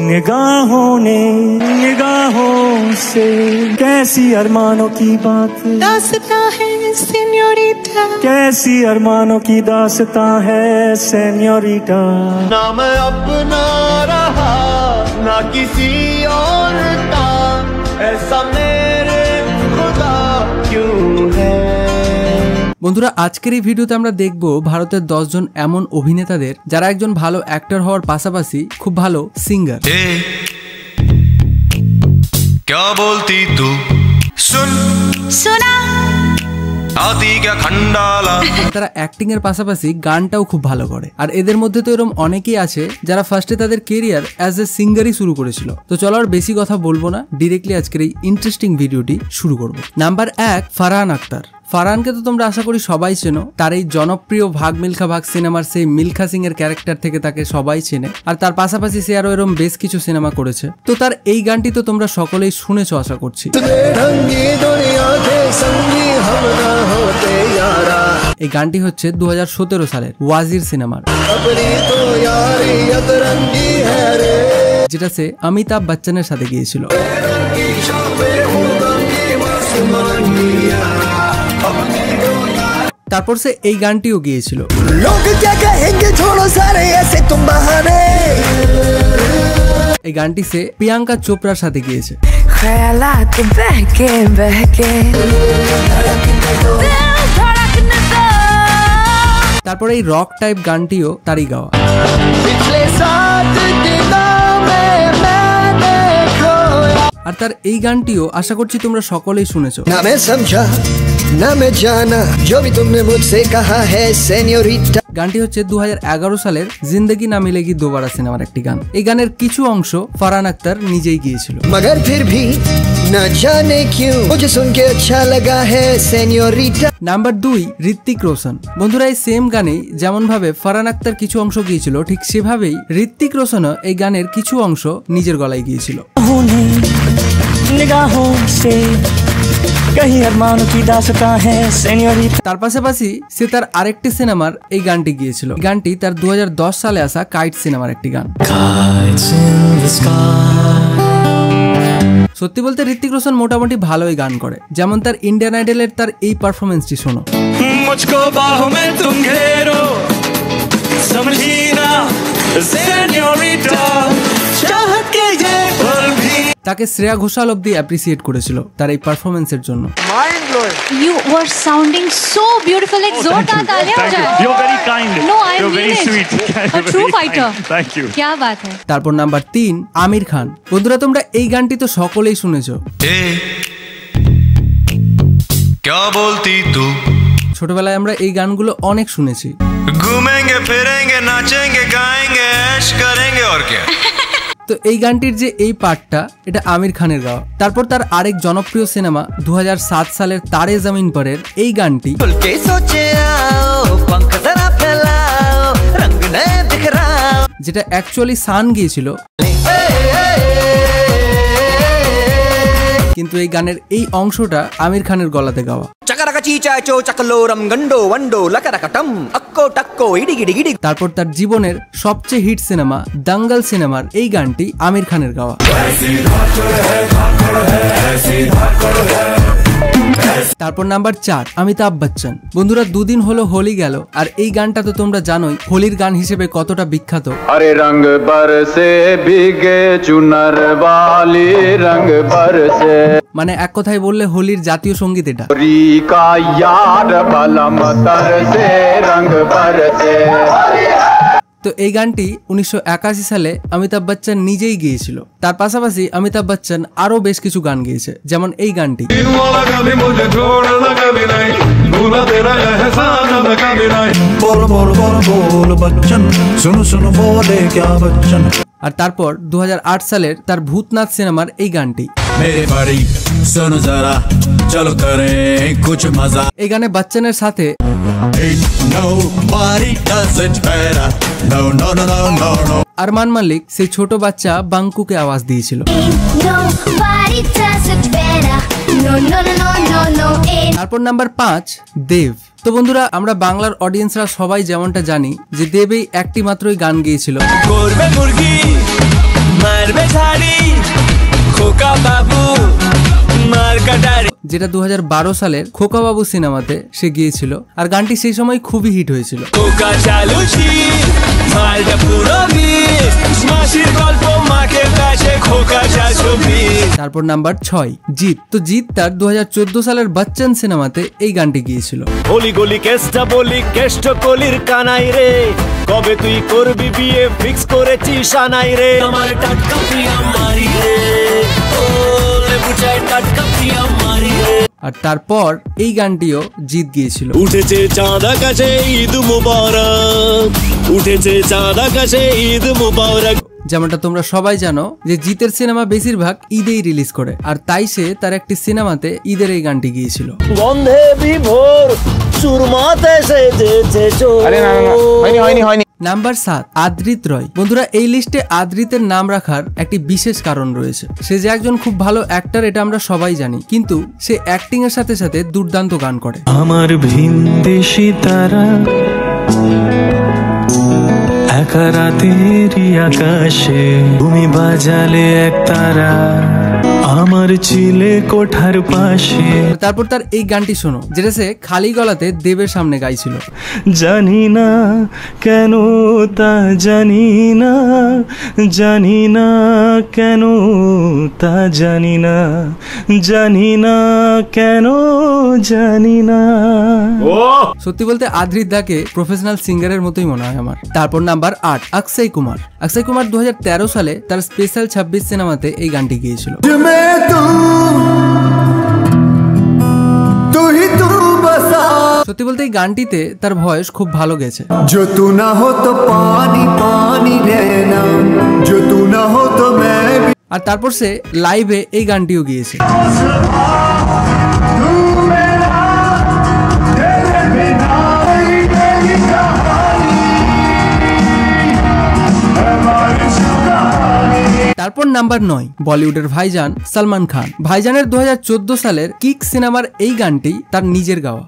निगाहों ने निगाहों से कैसी अरमानों की बात दास्तां है सेन्योरिटा, कैसी अरमानों की दास्तां है सेन्योरिटा। ना मैं अपना रहा ना किसी और का, ऐसा मेरे खुदा क्यों है। বন্ধুরা আজকের এই ভিডিওতে আমরা দেখব ভারতের 10 জন এমন অভিনেতাদের যারা একজন ভালো অ্যাক্টর হওয়ার পাশাপাশি খুব ভালো সিঙ্গার। क्या बोलती तू सुन सुना आती क्या खंडाला। তারা অ্যাক্টিং এর পাশাপাশি গানটাও খুব ভালো করে, আর এদের মধ্যে তো এরকম অনেকেই আছে যারা ফার্স্টে তাদের কেরিয়ার অ্যাজ এ সিঙ্গারই শুরু করেছিল। তো চলো আর বেশি কথা বলবো না, ডিরেক্টলি আজকের এই ইন্টারেস্টিং ভিডিওটি শুরু করব। নাম্বার 1, ফারহান আক্তার। ফারহানকে তো তোমরা আশা করি সবাই চেনো, তার এই জনপ্রিয় ভাগ মিল্খা ভাগ সিনেমার সেই মিল্খা সিং এর ক্যারেক্টার থেকে তাকে সবাই চেনে, আর তার পাশাপাশি সে আরো এরকম বেশ কিছু সিনেমা করেছে। তো তার এই গানটি তো তোমরা সকলেই শুনেছো আশা করছি। এই গানটি হচ্ছে 2017 সালের ওয়াজির সিনেমার, যেটা সে অমিতাভ বচ্চনের সাথে গিয়েছিল। তারপর সে এই গানটিও গিয়েছিল। এই গানটি সে প্রিয়াঙ্কা চোপড়ার সাথে গিয়েছে। তারপর এই রক টাইপ গানটিও তারই গাওয়া। আর তার এই গানটিও আশা করছি তোমরা সকলেই শুনেছো। গানটি হচ্ছে 2011 সালের জিন্দগি না মিলেগি দোবারা সিনেমার একটি গান। এই গানের কিছু অংশ ফারহান আক্তার নিজেই গিয়েছিল। মগর ফির ভি না জানে কিউ মুঝে সুনকে আচ্ছা লাগা হ্যায় সেনিয়রিটা। নাম্বার 2, ঋত্বিক রোশন। বন্ধুরা এই সেম গানেই যেমন ভাবে ফারহান আক্তার কিছু অংশ গিয়েছিল, ঠিক সেভাবেই ঋত্বিক রোশনও এই গানের কিছু অংশ নিজের গলায় গিয়েছিল। তার পাশাপাশি সে তার আরেকটি সিনেমার এই গানটি গিয়েছিল। গানটি তার 2010 সালে আসা কাইট সিনেমার একটি গান। সত্যি বলতে ঋত্বিক রোশন মোটামুটি ভালোই গান করে, যেমন তার ইন্ডিয়ান আইডলের তার এই পারফরমেন্সটি শোনো। মুঝকো বাহু মে তুম ঘেরো সমঝি না সেনিয়রিটা চাহত কে ये पल भी। তাকে শ্রেয়া ঘোষাল অব্দি অ্যাপ্রিসিয়েট করেছিল তার এই পারফরমেন্সের জন্য। You were sounding so beautiful, like जोरदार तालियां हो जाए। You're very kind. No, I am very sweet. A true fighter. Thank you. क्या बात है। তারপর নাম্বার 3, আমির খান। বন্ধুরা তোমরা এই গানটি তো সকলেই শুনেছো। क्या बोलती तू ছোটবেলায় আমরা এই গানগুলো অনেক শুনেছি। घूमेंगे फिरेंगे नाचेंगे गाएंगे ऐश करेंगे और क्या। তো এই গানটির যে এই পার্টটা, এটা আমির খানের গাওয়া। তারপর তার আরেক জনপ্রিয় সিনেমা 2007 সালের তারে জমিন পরের এই গানটি, যেটা অ্যাকচুয়ালি সান গিয়েছিল, কিন্তু এই গানের এই অংশটা আমির খানের গলাতে গাওয়া। তারপর তার জীবনের সবচেয়ে হিট সিনেমা দাঙ্গল সিনেমার এই গানটি আমির খানের গাওয়া। তারপর নাম্বার 4, অমিতাভ বচ্চন। বন্ধুরা 2 দিন হলো হোলি গেল, আর এই গানটা তো তোমরা জানোই হোলির গান হিসেবে কতটা বিখ্যাত। আরে রঙ বরসে ভিগে চুনার বালি রঙ বরসে, মানে এক কথায় বললে হোলির জাতীয় সঙ্গীত এটা। রিকা ইয়ার বালাম তরসে রঙ বরসে। তো এই গানটি 1981 সালে অমিতাভ বচ্চন নিজেই গিয়েছিল। তার পাশাপাশি অমিতাভ বচ্চন আরো বেশ কিছু গান গিয়েছে, যেমন এই গানটি। আর তারপর 2008 সালের তার ভূতনাথ সিনেমার এই গানটি। এই গানে বচ্চনের সাথে আরমান মালিক সেই ছোট বাচ্চা বাঙ্কুকে আওয়াজ দিয়েছিল। তারপর নাম্বার 5, দেব। তো বন্ধুরা আমরা বাংলার অডিয়েন্সরা সবাই যেমনটা জানি যে দেব এই একটি মাত্রই গান গেয়েছিল, মারবে যেটা 2012 সালের খোকা বাবু সিনেমাতে সে গিয়েছিল, আর গানটি সেই সময় খুবই হিট হয়েছিল। তারপর নাম্বার 6 জিৎ। তো জিৎ তার 2014 সালের বচ্চন সিনেমাতে এই গানটি গিয়েছিল। গলি গলি কেষ্টা বলি কেষ্ট কলির কানাই রে, কবে তুই করবি বিয়ে ফিক্স করেছিস আনাই রে, আমার টাটকা প্রিয়া মারি রে, ও লেবু চাই টাটকা প্রিয়া মারি রে। আর তারপর এই গানটিও জিৎ গিয়েছিল। উঠেছে চাঁদ আকাশে ঈদ মুবারক, উঠেছে চাঁদ আকাশে ঈদ মুবারক। যেমনটা তোমরা সবাই জানো যে জিতের সিনেমা বেশিরভাগ ঈদেই রিলিজ করে, আর তাই সে তার একটি সিনেমাতে ঈদের এই গানটি গিয়েছিল। গন্ধে বিভোর সুরমাতে সেজেছে চোর। আরে না হয়নি। নাম্বার 7 আদ্রিত রয়। বন্ধুরা, এই লিস্টে আদ্রিতের নাম রাখার একটি বিশেষ কারণ রয়েছে। সে যে একজন খুব ভালো অ্যাক্টর এটা আমরা সবাই জানি, কিন্তু সে অ্যাক্টিং এর সাথে সাথে দুর্দান্ত গান করে। আমার ভিনদেশী তারা একা রাতেরই আকাশে তুমি বাজালে এক তারা আমার চিলে কোঠার পাশে। তারপর তার এই গানটি শোনো, যেটা সে খালি গলাতে দেবের সামনে গাইছিল। জানি না কেন তা জানি না, জানি না কেন তা জানি না, জানি না কেন জানি না। সত্যি বলতে আদ্রিত দাকে প্রফেশনাল সিঙ্গারের মতোই মনে হয় আমার। তারপর নাম্বার 8 অক্ষয় কুমার। অক্ষয় কুমার 2013 সালে তার স্পেশাল 26 সিনেমাতে এই গানটি গিয়েছিল। সত্যি বলতে এই গানটিতে তার ভয়েস খুব ভালো গেছে। जो तू ना हो तो पानी पानी रहना, जो तू ना हो तो मैं भी। আর তারপর সে লাইভে এই গানটিও গিয়েছে। তারপর নাম্বার 9 বলিউডের ভাইজান সালমান খান। ভাইজানের 2014 সালের কিক সিনেমার এই গানটি তার নিজের গাওয়া।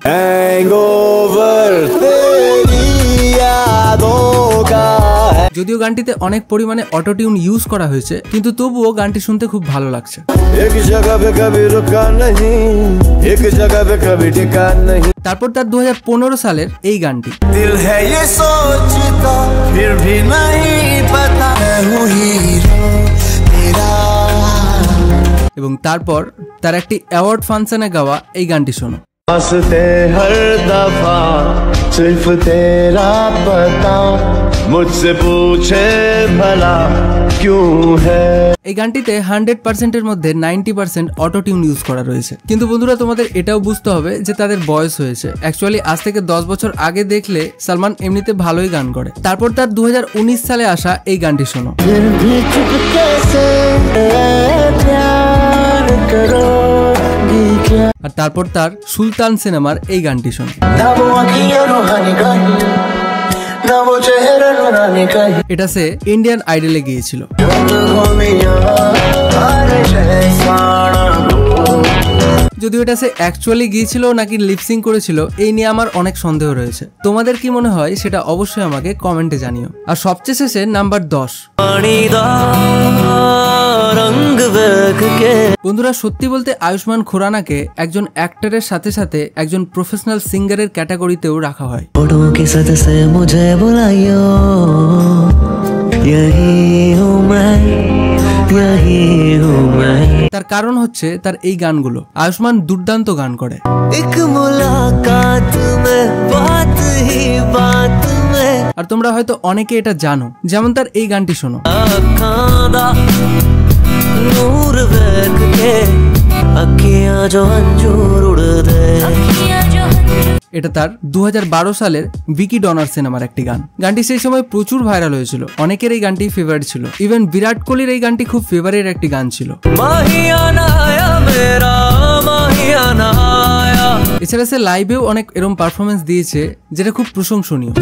যদিও গানটিতে অনেক পরিমাণে অটোটিউন ইউজ করা হয়েছে, কিন্তু তবুও গানটি শুনতে খুব ভালো লাগছে। তারপর তার 2015 সালের এই গানটি। এবং তারপর তার একটি অ্যাওয়ার্ড ফাংশনে গাওয়া এই গানটি শোনো। हर दफा सिर्फ तेरा पता मुझसे पूछे भला क्यों है। এই গানটিতে 100% এর মধ্যে 90% অটোটিউন ইউজ করা রয়েছে। কিন্তু বন্ধুরা, তোমাদের এটাও বুঝতে হবে যে তাদের বয়স হয়েছে। অ্যাকচুয়ালি আজ থেকে 10 বছর আগে দেখলে সালমান এমনিতে ভালোই গান করে। তারপর তার 2019 সালে আসা এই গানটি শোনো। আর তারপর তার সুলতান সিনেমার এই গানটি শোনো। এটা সে ইন্ডিয়ান আইডলে গিয়েছিল। যদিও এটা সে অ্যাকচুয়ালি গিয়েছিল নাকি লিপসিং করেছিল এই নিয়ে আমার অনেক সন্দেহ রয়েছে। তোমাদের কি মনে হয় সেটা অবশ্যই আমাকে কমেন্টে জানিও। আর সবচেয়ে শেষে নাম্বার 10। বন্ধুরা, সত্যি বলতে আয়ুষ্মান খুরানাকে একজন অ্যাক্টরের সাথে সাথে একজন প্রফেশনাল সিঙ্গারের ক্যাটাগরিতেও রাখা হয়। তার কারণ হচ্ছে তার এই গানগুলো। আয়ুষ্মান দুর্দান্ত গান করে। আর তোমরা হয়তো অনেকে এটা জানো, যেমন তার এই গানটি শোনো। এটা তার 2012 সালের ভিকি ডনার সিনেমার একটি গান। গানটি সেই সময় প্রচুর ভাইরাল হয়েছিল, অনেকের এই গানটি ফেভারিট ছিল। ইভেন বিরাট কোহলির এই গানটি খুব ফেভারিট একটি গান ছিল। এছাড়া সে লাইভেও অনেক এরকম পারফরমেন্স দিয়েছে যেটা খুব প্রশংসনীয়।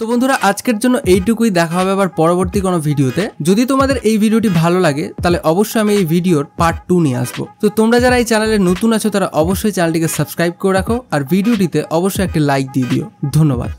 তো বন্ধুরা, আজকের জন্য এইটুকুই। দেখা হবে আবার পরবর্তী কোনো ভিডিওতে। যদি তোমাদের এই ভিডিওটি ভালো লাগে তাহলে অবশ্যই আমি এই ভিডিওর পার্ট 2 নিয়ে আসবো। তো তোমরা যারা এই চ্যানেলে নতুন আছো তারা অবশ্যই চ্যানেলটিকে সাবস্ক্রাইব করে রাখো, আর ভিডিওটিতে অবশ্যই একটি লাইক দিয়ে দিও। ধন্যবাদ।